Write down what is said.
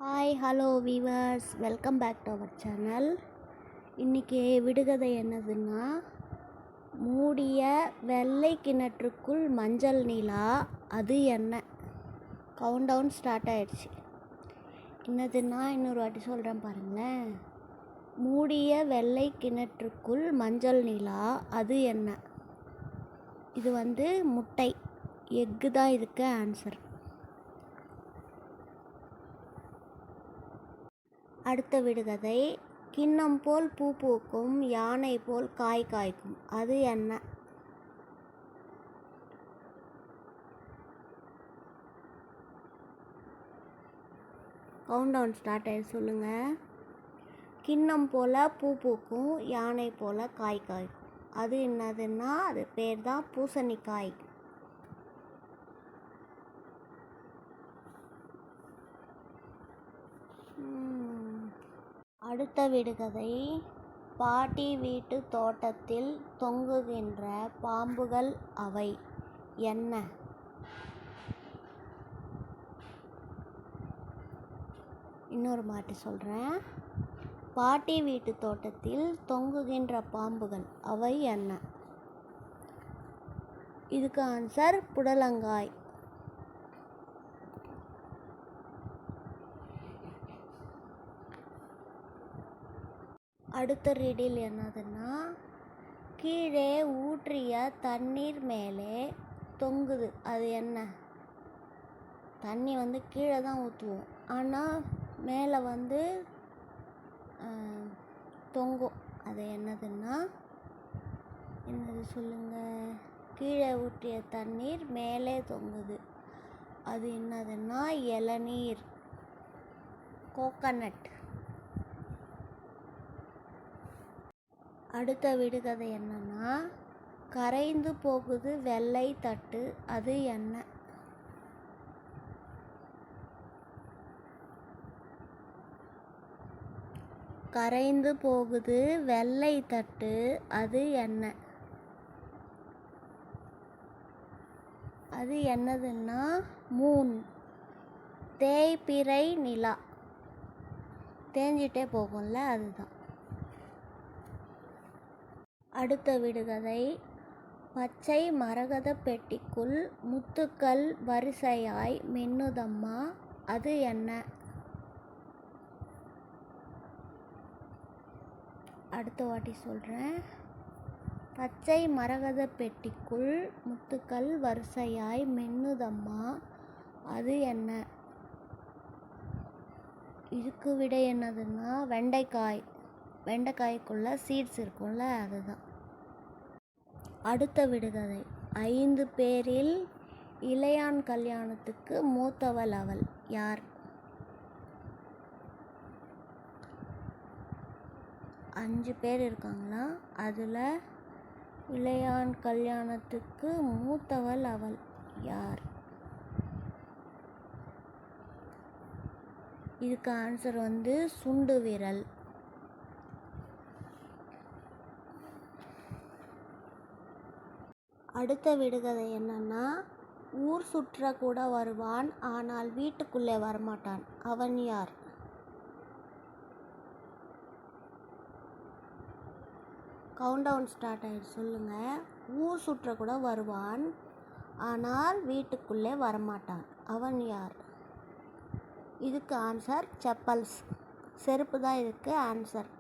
Hi hello viewers, welcome back to our channel. இன்றைக்கி விடுகதை என்னதுன்னா, மூடிய வெள்ளை கிணற்றுக்குள் மஞ்சள் நிலா, அது என்ன? கவுண்ட் டவுன் ஸ்டார்ட் ஆயிடுச்சு. என்னதுன்னா இன்னொரு வாட்டி சொல்கிறேன் பாருங்களேன். மூடிய வெள்ளை கிணற்றுக்குள் மஞ்சள் நிலா, அது என்ன? இது முட்டை, எக்கு தான் இதுக்கு ஆன்சர். அடுத்த விடுகதை, கிண்ணம் போல் பூ பூக்கும், யானை போல் காய் காய்க்கும், அது என்ன? கவுண்ட் டவுன் ஸ்டார்ட் ஆகி சொல்லுங்க. கிண்ணம் போல் பூ பூக்கும், யானை போல் காய் காய்க்கும், அது என்னதுன்னா அது பேர் தான் பூசணிக்காய். அடுத்த விடுகதை, பாட்டி வீட்டு தோட்டத்தில் தொங்குகின்ற பாம்புகள் அவை என்ன? இன்னொரு மாட்டி சொல்கிறேன். பாட்டி வீட்டு தோட்டத்தில் தொங்குகின்ற பாம்புகள் அவை என்ன? இதுக்கு ஆன்சர் புடலங்காய். அடுத்த ரீடில் என்னதுன்னா, கீழே ஊற்றிய தண்ணீர் மேலே தொங்குது, அது என்ன? தண்ணி கீழே தான் ஊற்றுவோம், ஆனால் மேலே தொங்கும், அது என்னதுன்னா என்னது சொல்லுங்க. கீழே ஊற்றிய தண்ணீர் மேலே தொங்குது, அது என்னதுன்னா இளநீர், கோகனட். அடுத்த விடுகதை என்னன்னா, கரைந்து போகுது வெள்ளை தட்டு, அது என்ன? கரைந்து போகுது வெள்ளை தட்டு, அது என்ன? அது என்னதுன்னா மூன், தேய்பிறை நிலா, தேஞ்சிட்டே போகும்ல, அதுதான். அடுத்த விடுகதை, பச்சை மரகத பெட்டிக்குள் முத்துக்கள் வரிசையாய் மின்னுதம்மா, அது என்ன? அடுத்த வாட்டி சொல்கிறேன். பச்சை மரகத பெட்டிக்குள் முத்துக்கள் வரிசையாய் மின்னுதம்மா, அது என்ன? இதுக்கு விடை என்னதுன்னா வெண்டைக்காய். வெண்டைக்காய்க்குள்ள சீட்ஸ் இருக்கும்ல, அதுதான். அடுத்த விடுகதை, 5 பேரில் இளையான் கல்யாணத்துக்கு மூத்தவள் அவள் யார்? 5 பேர் இருக்காங்களா, அதில் இளையான் கல்யாணத்துக்கு மூத்தவள் அவள் யார்? இதுக்கு ஆன்சர் சுண்டு விரல். அடுத்த விடுகதை என்னன்னா, ஊர் சுற்ற கூட வருவான், ஆனால் வீட்டுக்குள்ளே வரமாட்டான், அவன் யார்? கவுண்ட் டவுன் ஸ்டார்ட் ஆகிடுச்சு, சொல்லுங்க. ஊர் சுற்ற கூட வருவான், ஆனால் வீட்டுக்குள்ளே வரமாட்டான், அவன் யார்? இதுக்கு ஆன்சர் செப்பல்ஸ், செருப்பு தான் இதுக்கு ஆன்சர்.